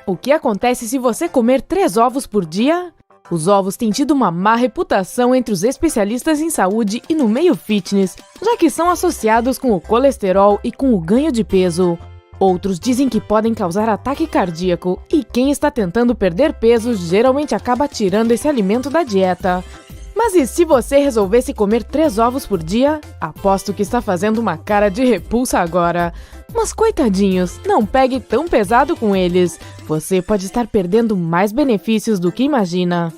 O que acontece se você comer 3 ovos por dia? Os ovos têm tido uma má reputação entre os especialistas em saúde e no meio fitness, já que são associados com o colesterol e com o ganho de peso. Outros dizem que podem causar ataque cardíaco, e quem está tentando perder peso geralmente acaba tirando esse alimento da dieta. Mas e se você resolvesse comer 3 ovos por dia? Aposto que está fazendo uma cara de repulsa agora. Mas coitadinhos, não pegue tão pesado com eles. Você pode estar perdendo mais benefícios do que imagina.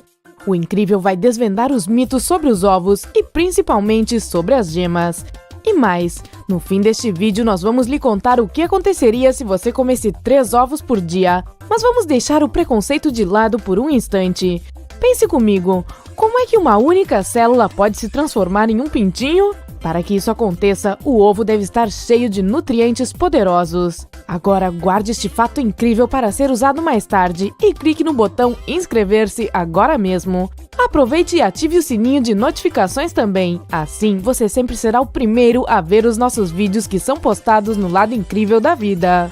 O Incrível vai desvendar os mitos sobre os ovos e principalmente sobre as gemas. E mais, no fim deste vídeo nós vamos lhe contar o que aconteceria se você comesse 3 ovos por dia. Mas vamos deixar o preconceito de lado por um instante. Pense comigo, como é que uma única célula pode se transformar em um pintinho? Para que isso aconteça, o ovo deve estar cheio de nutrientes poderosos. Agora guarde este fato incrível para ser usado mais tarde e clique no botão inscrever-se agora mesmo. Aproveite e ative o sininho de notificações também. Assim, você sempre será o primeiro a ver os nossos vídeos que são postados no lado incrível da vida.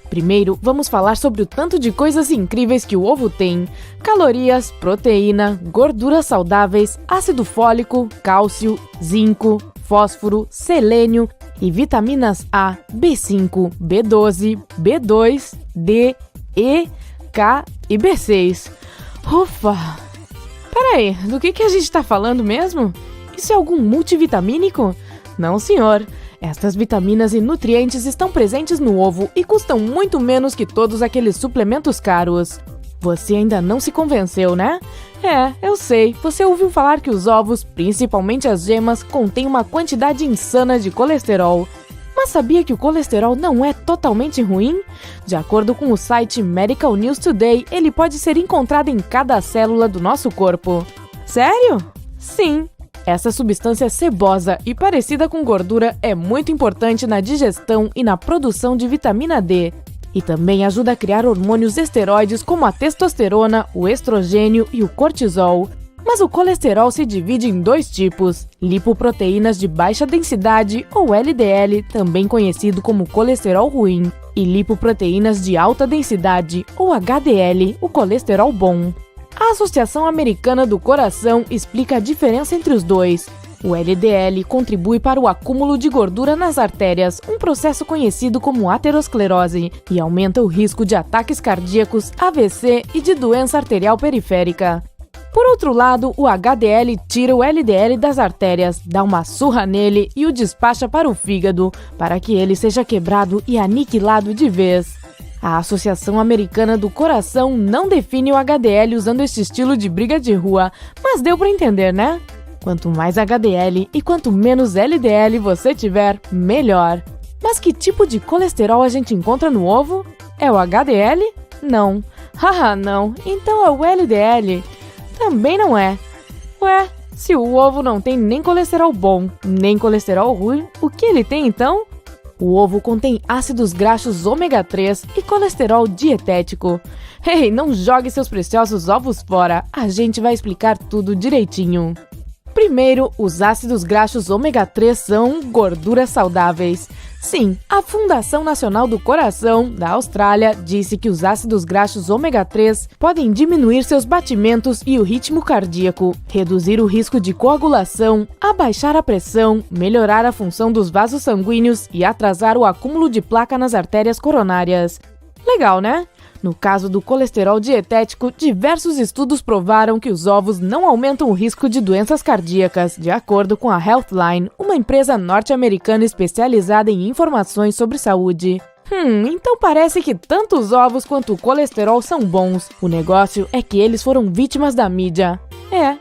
Primeiro, vamos falar sobre o tanto de coisas incríveis que o ovo tem: calorias, proteína, gorduras saudáveis, ácido fólico, cálcio, zinco, fósforo, selênio e vitaminas A, B5, B12, B2, D, E, K e B6. Ufa! Peraí, do que a gente está falando mesmo? Isso é algum multivitamínico? Não, senhor. Estas vitaminas e nutrientes estão presentes no ovo e custam muito menos que todos aqueles suplementos caros. Você ainda não se convenceu, né? Eu sei, você ouviu falar que os ovos, principalmente as gemas, contêm uma quantidade insana de colesterol. Mas sabia que o colesterol não é totalmente ruim? De acordo com o site Medical News Today, ele pode ser encontrado em cada célula do nosso corpo. Sério? Sim. Essa substância sebosa e parecida com gordura é muito importante na digestão e na produção de vitamina D. E também ajuda a criar hormônios esteroides como a testosterona, o estrogênio e o cortisol. Mas o colesterol se divide em 2 tipos: lipoproteínas de baixa densidade, ou LDL, também conhecido como colesterol ruim, e lipoproteínas de alta densidade, ou HDL, o colesterol bom. A Associação Americana do Coração explica a diferença entre os dois. O LDL contribui para o acúmulo de gordura nas artérias, um processo conhecido como aterosclerose, e aumenta o risco de ataques cardíacos, AVC e de doença arterial periférica. Por outro lado, o HDL tira o LDL das artérias, dá uma surra nele e o despacha para o fígado, para que ele seja quebrado e aniquilado de vez. A Associação Americana do Coração não define o HDL usando este estilo de briga de rua, mas deu para entender, né? Quanto mais HDL e quanto menos LDL você tiver, melhor. Mas que tipo de colesterol a gente encontra no ovo? É o HDL? Não. Haha, não. Então é o LDL? Também não é. Ué, se o ovo não tem nem colesterol bom, nem colesterol ruim, o que ele tem então? O ovo contém ácidos graxos ômega 3 e colesterol dietético. Ei, não jogue seus preciosos ovos fora, a gente vai explicar tudo direitinho. Primeiro, os ácidos graxos ômega 3 são gorduras saudáveis. Sim, a Fundação Nacional do Coração, da Austrália, disse que os ácidos graxos ômega 3 podem diminuir seus batimentos e o ritmo cardíaco, reduzir o risco de coagulação, abaixar a pressão, melhorar a função dos vasos sanguíneos e atrasar o acúmulo de placa nas artérias coronárias. Legal, né? No caso do colesterol dietético, diversos estudos provaram que os ovos não aumentam o risco de doenças cardíacas, de acordo com a Healthline, uma empresa norte-americana especializada em informações sobre saúde. Então parece que tanto os ovos quanto o colesterol são bons. O negócio é que eles foram vítimas da mídia.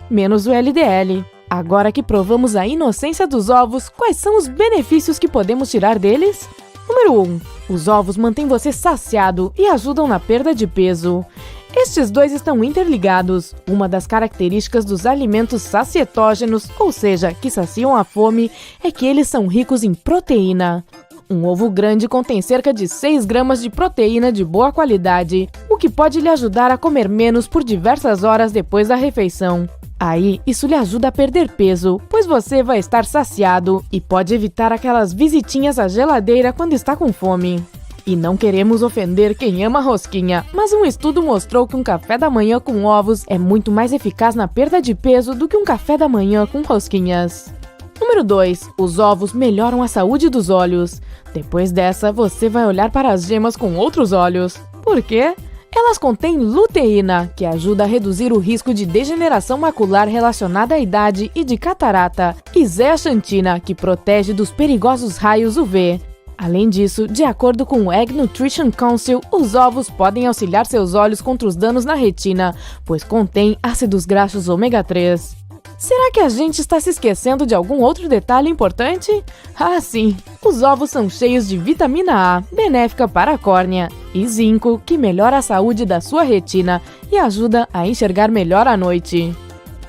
Menos o LDL. Agora que provamos a inocência dos ovos, quais são os benefícios que podemos tirar deles? Número 1. Os ovos mantêm você saciado e ajudam na perda de peso. Estes dois estão interligados. Uma das características dos alimentos sacietógenos, ou seja, que saciam a fome, é que eles são ricos em proteína. Um ovo grande contém cerca de 6 gramas de proteína de boa qualidade, o que pode lhe ajudar a comer menos por diversas horas depois da refeição. Aí, isso lhe ajuda a perder peso, pois você vai estar saciado e pode evitar aquelas visitinhas à geladeira quando está com fome. E não queremos ofender quem ama rosquinha, mas um estudo mostrou que um café da manhã com ovos é muito mais eficaz na perda de peso do que um café da manhã com rosquinhas. Número 2. Os ovos melhoram a saúde dos olhos. Depois dessa, você vai olhar para as gemas com outros olhos. Por quê? Elas contêm luteína, que ajuda a reduzir o risco de degeneração macular relacionada à idade e de catarata, e zeaxantina, que protege dos perigosos raios UV. Além disso, de acordo com o Egg Nutrition Council, os ovos podem auxiliar seus olhos contra os danos na retina, pois contêm ácidos graxos ômega 3. Será que a gente está se esquecendo de algum outro detalhe importante? Ah, sim! Os ovos são cheios de vitamina A, benéfica para a córnea, e zinco, que melhora a saúde da sua retina e ajuda a enxergar melhor à noite.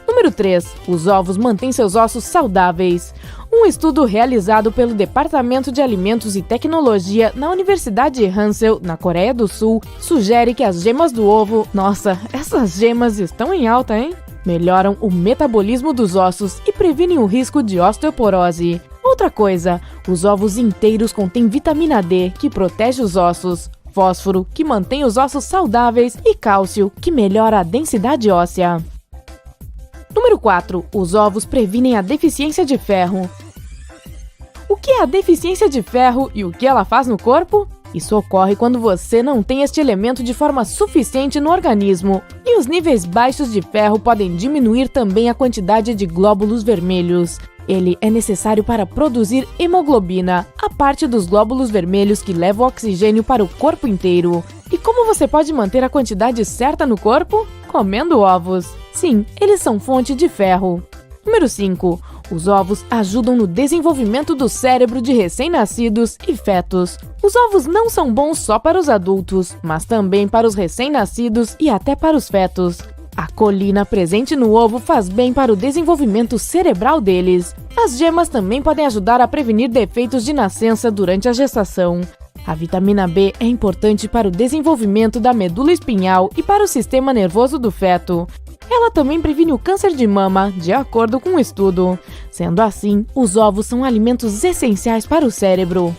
Número 3. Os ovos mantêm seus ossos saudáveis. Um estudo realizado pelo Departamento de Alimentos e Tecnologia na Universidade Hansel, na Coreia do Sul, sugere que as gemas do ovo... Nossa, essas gemas estão em alta, hein? Melhoram o metabolismo dos ossos e previnem o risco de osteoporose. Outra coisa, os ovos inteiros contêm vitamina D, que protege os ossos, fósforo, que mantém os ossos saudáveis, e cálcio, que melhora a densidade óssea. Número 4. Os ovos previnem a deficiência de ferro. O que é a deficiência de ferro e o que ela faz no corpo? Isso ocorre quando você não tem este elemento de forma suficiente no organismo, e os níveis baixos de ferro podem diminuir também a quantidade de glóbulos vermelhos. Ele é necessário para produzir hemoglobina, a parte dos glóbulos vermelhos que leva o oxigênio para o corpo inteiro. E como você pode manter a quantidade certa no corpo? Comendo ovos. Sim, eles são fonte de ferro. Número 5. Os ovos ajudam no desenvolvimento do cérebro de recém-nascidos e fetos. Os ovos não são bons só para os adultos, mas também para os recém-nascidos e até para os fetos. A colina presente no ovo faz bem para o desenvolvimento cerebral deles. As gemas também podem ajudar a prevenir defeitos de nascença durante a gestação. A vitamina B é importante para o desenvolvimento da medula espinhal e para o sistema nervoso do feto. Ela também previne o câncer de mama, de acordo com um estudo. Sendo assim, os ovos são alimentos essenciais para o cérebro.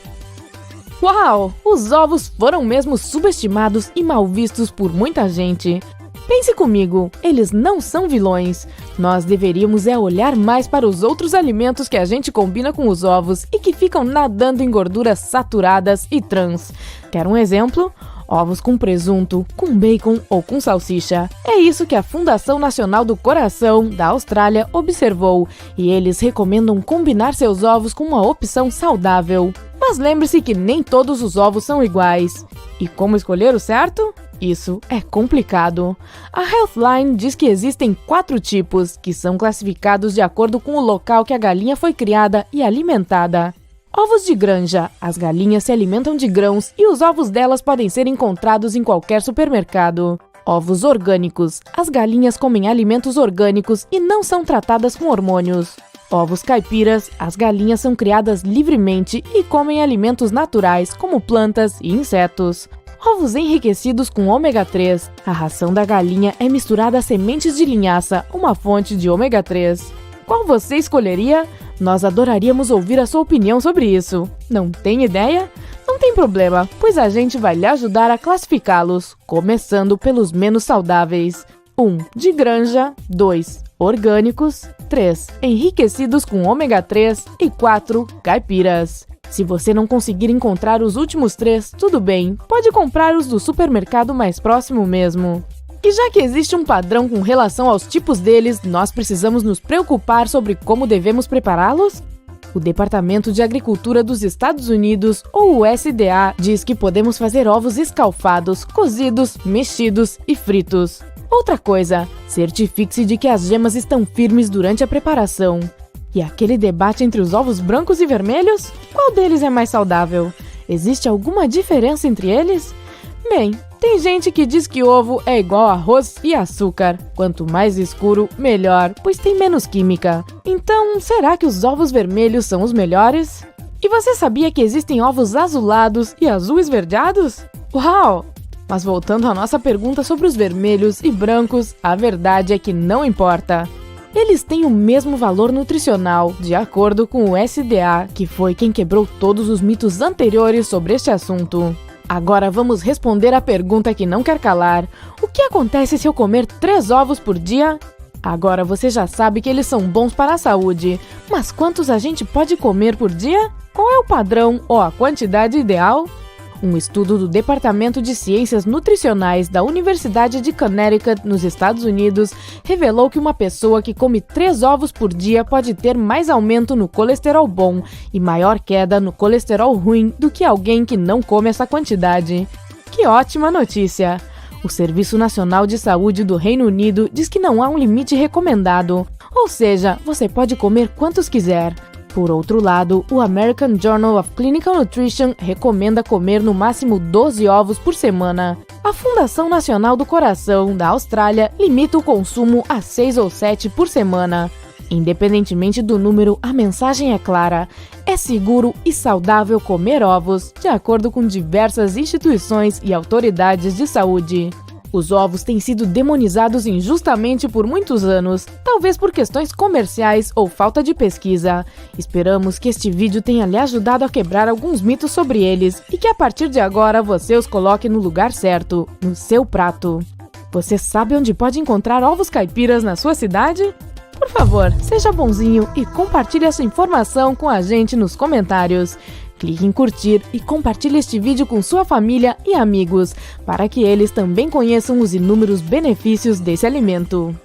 Uau! Os ovos foram mesmo subestimados e mal vistos por muita gente. Pense comigo, eles não são vilões. Nós deveríamos olhar mais para os outros alimentos que a gente combina com os ovos e que ficam nadando em gorduras saturadas e trans. Quer um exemplo? Ovos com presunto, com bacon ou com salsicha. É isso que a Fundação Nacional do Coração, da Austrália, observou, e eles recomendam combinar seus ovos com uma opção saudável. Mas lembre-se que nem todos os ovos são iguais. E como escolher o certo? Isso é complicado. A Healthline diz que existem 4 tipos, que são classificados de acordo com o local que a galinha foi criada e alimentada. Ovos de granja. As galinhas se alimentam de grãos e os ovos delas podem ser encontrados em qualquer supermercado. Ovos orgânicos. As galinhas comem alimentos orgânicos e não são tratadas com hormônios. Ovos caipiras. As galinhas são criadas livremente e comem alimentos naturais, como plantas e insetos. Ovos enriquecidos com ômega 3. A ração da galinha é misturada a sementes de linhaça, uma fonte de ômega 3. Qual você escolheria? Nós adoraríamos ouvir a sua opinião sobre isso. Não tem ideia? Não tem problema, pois a gente vai lhe ajudar a classificá-los, começando pelos menos saudáveis. 1. De granja. 2. Orgânicos. 3. Enriquecidos com ômega 3. E 4. Caipiras. Se você não conseguir encontrar os últimos 3, tudo bem, pode comprar os do supermercado mais próximo mesmo. E já que existe um padrão com relação aos tipos deles, nós precisamos nos preocupar sobre como devemos prepará-los? O Departamento de Agricultura dos Estados Unidos, ou o USDA, diz que podemos fazer ovos escalfados, cozidos, mexidos e fritos. Outra coisa, certifique-se de que as gemas estão firmes durante a preparação. E aquele debate entre os ovos brancos e vermelhos? Qual deles é mais saudável? Existe alguma diferença entre eles? Bem, tem gente que diz que ovo é igual a arroz e açúcar. Quanto mais escuro, melhor, pois tem menos química. Então, será que os ovos vermelhos são os melhores? E você sabia que existem ovos azulados e azul esverdeados? Uau! Mas voltando à nossa pergunta sobre os vermelhos e brancos, a verdade é que não importa. Eles têm o mesmo valor nutricional, de acordo com o USDA, que foi quem quebrou todos os mitos anteriores sobre este assunto. Agora vamos responder a pergunta que não quer calar. O que acontece se eu comer 3 ovos por dia? Agora você já sabe que eles são bons para a saúde, mas quantos a gente pode comer por dia? Qual é o padrão ou a quantidade ideal? Um estudo do Departamento de Ciências Nutricionais da Universidade de Connecticut, nos Estados Unidos, revelou que uma pessoa que come 3 ovos por dia pode ter mais aumento no colesterol bom e maior queda no colesterol ruim do que alguém que não come essa quantidade. Que ótima notícia! O Serviço Nacional de Saúde do Reino Unido diz que não há um limite recomendado, ou seja, você pode comer quantos quiser. Por outro lado, o American Journal of Clinical Nutrition recomenda comer no máximo 12 ovos por semana. A Fundação Nacional do Coração, da Austrália, limita o consumo a 6 ou 7 por semana. Independentemente do número, a mensagem é clara: é seguro e saudável comer ovos, de acordo com diversas instituições e autoridades de saúde. Os ovos têm sido demonizados injustamente por muitos anos, talvez por questões comerciais ou falta de pesquisa. Esperamos que este vídeo tenha lhe ajudado a quebrar alguns mitos sobre eles e que a partir de agora você os coloque no lugar certo, no seu prato. Você sabe onde pode encontrar ovos caipiras na sua cidade? Por favor, seja bonzinho e compartilhe essa informação com a gente nos comentários. Clique em curtir e compartilhe este vídeo com sua família e amigos, para que eles também conheçam os inúmeros benefícios desse alimento.